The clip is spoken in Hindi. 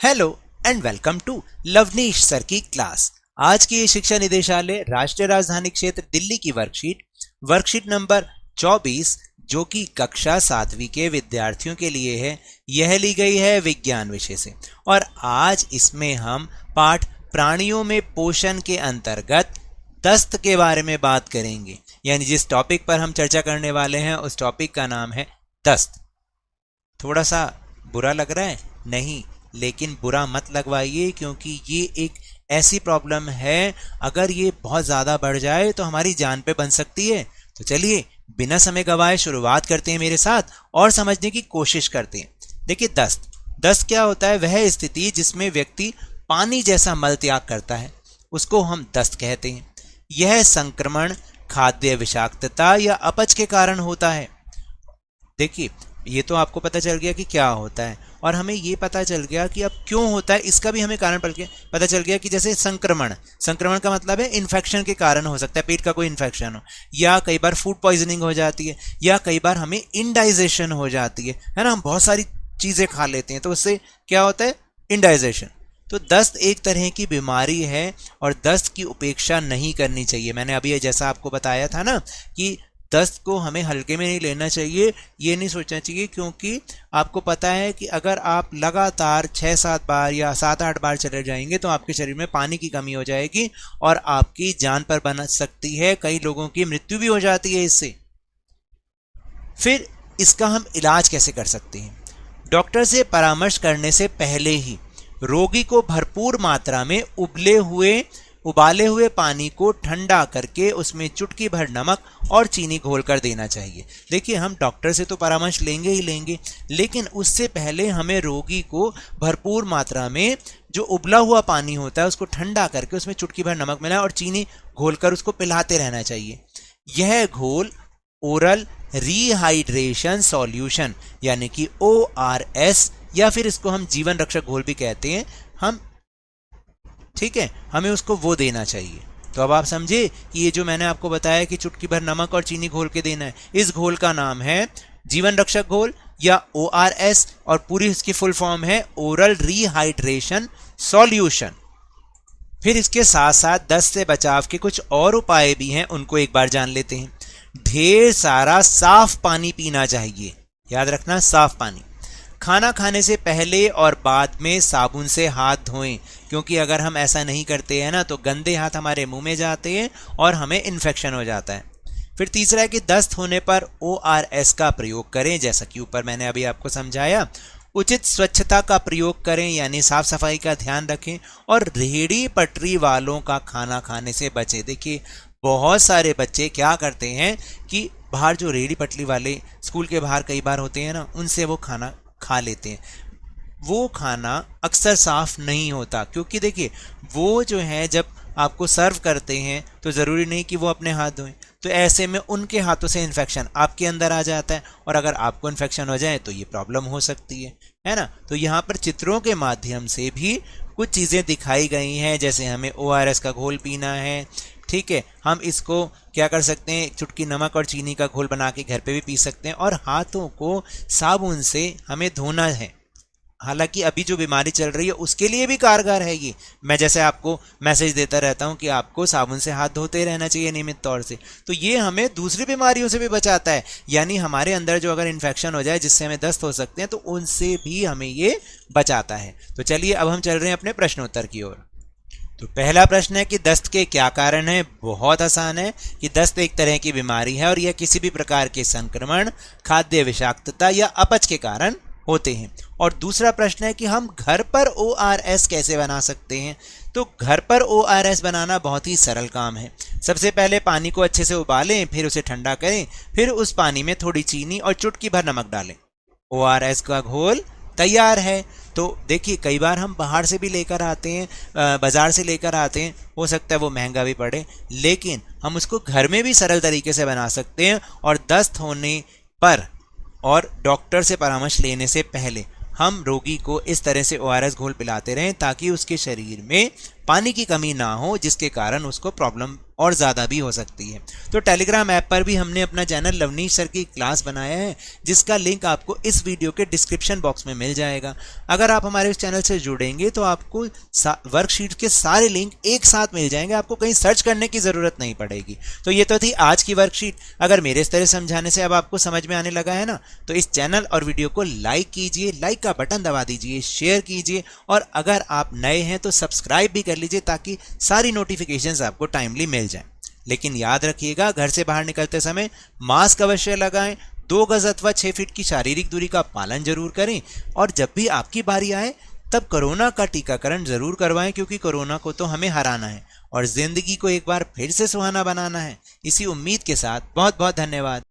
Hello and welcome to Lovneesh sir की क्लास। आज की ये शिक्षा निदेशालय राष्ट्रीय राजधानी क्षेत्र दिल्ली की वर्कशीट नंबर 24 जो कि कक्षा 7वीं के विद्यार्थियों के लिए है, यह ली गई है विज्ञान विषय से। और आज इसमें हम पाठ प्राणियों में पोषण के अंतर्गत दस्त के बारे में बात करेंगे। यानी जिस टॉपिक पर हम चर्चा करने वाले हैं उस टॉपिक का नाम है दस्त। थोड़ा सा बुरा लग रहा है? नहीं, लेकिन बुरा मत लगवाइए, क्योंकि ये एक ऐसी प्रॉब्लम है, अगर ये बहुत ज़्यादा बढ़ जाए तो हमारी जान पे बन सकती है। तो चलिए बिना समय गवाए शुरुआत करते हैं मेरे साथ और समझने की कोशिश करते हैं। देखिए, दस्त क्या होता है? वह स्थिति जिसमें व्यक्ति पानी जैसा मल त्याग करता है, उसको हम दस्त कहते हैं। यह संक्रमण, खाद्य विषाक्तता या अपच के कारण होता है। देखिए, ये तो आपको पता चल गया कि क्या होता है, और हमें ये पता चल गया कि अब क्यों होता है, इसका भी हमें कारण पता चल गया कि जैसे संक्रमण का मतलब है इन्फेक्शन के कारण हो सकता है, पेट का कोई इन्फेक्शन हो, या कई बार फूड पॉइजनिंग हो जाती है, या कई बार हमें इंडाइजेशन हो जाती है ना। हम बहुत सारी चीज़ें खा लेते हैं तो उससे क्या होता है? इंडाइजेशन। तो दस्त एक तरह की बीमारी है और दस्त की उपेक्षा नहीं करनी चाहिए। मैंने अभी जैसा आपको बताया था ना कि दस्त को हमें हल्के में नहीं लेना चाहिए, ये नहीं सोचना चाहिए, क्योंकि आपको पता है कि अगर आप लगातार 6-7 बार या 7-8 बार चले जाएंगे तो आपके शरीर में पानी की कमी हो जाएगी और आपकी जान पर बन सकती है। कई लोगों की मृत्यु भी हो जाती है इससे। फिर इसका हम इलाज कैसे कर सकते हैं? डॉक्टर से परामर्श करने से पहले ही रोगी को भरपूर मात्रा में उबाले हुए पानी को ठंडा करके उसमें चुटकी भर नमक और चीनी घोल कर देना चाहिए। देखिए, हम डॉक्टर से तो परामर्श लेंगे ही लेंगे, लेकिन उससे पहले हमें रोगी को भरपूर मात्रा में जो उबला हुआ पानी होता है उसको ठंडा करके उसमें चुटकी भर नमक मिलाएं और चीनी घोलकर उसको पिलाते रहना चाहिए। यह घोल ओरल रीहाइड्रेशन सॉल्यूशन यानी कि ORS, या फिर इसको हम जीवन रक्षक घोल भी कहते हैं, ठीक है, हमें उसको वो देना चाहिए। तो अब आप समझे कि ये जो मैंने आपको बताया कि चुटकी भर नमक और चीनी घोल के देना है, इस घोल का नाम है जीवन रक्षक घोल या ORS, और पूरी इसकी फुल फॉर्म है ओरल रीहाइड्रेशन सॉल्यूशन। फिर इसके साथ साथ दस्त से बचाव के कुछ और उपाय भी हैं, उनको एक बार जान लेते हैं। ढेर सारा साफ पानी पीना चाहिए, याद रखना, साफ पानी। खाना खाने से पहले और बाद में साबुन से हाथ धोएं, क्योंकि अगर हम ऐसा नहीं करते हैं ना तो गंदे हाथ हमारे मुंह में जाते हैं और हमें इन्फेक्शन हो जाता है। फिर तीसरा है कि दस्त होने पर ORS का प्रयोग करें, जैसा कि ऊपर मैंने अभी आपको समझाया। उचित स्वच्छता का प्रयोग करें, यानी साफ सफाई का ध्यान रखें, और रेहड़ी पटरी वालों का खाना खाने से बचें। देखिए, बहुत सारे बच्चे क्या करते हैं कि बाहर जो रेहड़ी पटरी वाले स्कूल के बाहर कई बार होते हैं ना, उनसे वो खाना खा लेते हैं। वो खाना अक्सर साफ नहीं होता, क्योंकि देखिए, वो जो है जब आपको सर्व करते हैं तो ज़रूरी नहीं कि वो अपने हाथ धोएं, तो ऐसे में उनके हाथों से इन्फेक्शन आपके अंदर आ जाता है, और अगर आपको इन्फेक्शन हो जाए तो ये प्रॉब्लम हो सकती है ना। तो यहाँ पर चित्रों के माध्यम से भी कुछ चीज़ें दिखाई गई हैं, जैसे हमें ORS का घोल पीना है, ठीक है, हम इसको क्या कर सकते हैं, चुटकी नमक और चीनी का घोल बना के घर पे भी पी सकते हैं, और हाथों को साबुन से हमें धोना है। हालांकि अभी जो बीमारी चल रही है उसके लिए भी कारगर है ये। मैं जैसे आपको मैसेज देता रहता हूँ कि आपको साबुन से हाथ धोते रहना चाहिए नियमित तौर से, तो ये हमें दूसरी बीमारियों से भी बचाता है। यानी हमारे अंदर जो अगर इन्फेक्शन हो जाए जिससे हमें दस्त हो सकते हैं तो उनसे भी हमें ये बचाता है। तो चलिए अब हम चल रहे हैं अपने प्रश्नोत्तर की ओर। तो पहला प्रश्न है कि दस्त के क्या कारण है? बहुत आसान है कि दस्त एक तरह की बीमारी है और यह किसी भी प्रकार के संक्रमण, खाद्य विषाक्तता या अपच के कारण होते हैं। और दूसरा प्रश्न है कि हम घर पर ORS कैसे बना सकते हैं? तो घर पर ORS बनाना बहुत ही सरल काम है। सबसे पहले पानी को अच्छे से उबालें, फिर उसे ठंडा करें, फिर उस पानी में थोड़ी चीनी और चुटकी भर नमक डालें। ORS का घोल तैयार है। तो देखिए, कई बार हम बाहर से भी लेकर आते हैं, बाजार से लेकर आते हैं, हो सकता है वो महंगा भी पड़े, लेकिन हम उसको घर में भी सरल तरीके से बना सकते हैं। और दस्त होने पर और डॉक्टर से परामर्श लेने से पहले हम रोगी को इस तरह से ORS घोल पिलाते रहें, ताकि उसके शरीर में पानी की कमी ना हो, जिसके कारण उसको प्रॉब्लम और ज़्यादा भी हो सकती है। तो टेलीग्राम ऐप पर भी हमने अपना चैनल लवनीश सर की क्लास बनाया है, जिसका लिंक आपको इस वीडियो के डिस्क्रिप्शन बॉक्स में मिल जाएगा। अगर आप हमारे इस चैनल से जुड़ेंगे तो आपको वर्कशीट के सारे लिंक एक साथ मिल जाएंगे, आपको कहीं सर्च करने की ज़रूरत नहीं पड़ेगी। तो ये तो थी आज की वर्कशीट। अगर मेरे इस तरह समझाने से अब आपको समझ में आने लगा है ना, तो इस चैनल और वीडियो को लाइक कीजिए, लाइक का बटन दबा दीजिए, शेयर कीजिए, और अगर आप नए हैं तो सब्सक्राइब भी कर लीजिए ताकि सारी नोटिफिकेशंस आपको टाइमली मिल जाएं। लेकिन याद रखिएगा, घर से बाहर निकलते समय मास्क अवश्य लगाएं, 2 गज अथवा 6 फीट की शारीरिक दूरी का पालन जरूर करें, और जब भी आपकी बारी आए तब कोरोना का टीकाकरण जरूर करवाएं, क्योंकि कोरोना को तो हमें हराना है और जिंदगी को एक बार फिर से सुहाना बनाना है। इसी उम्मीद के साथ बहुत बहुत धन्यवाद।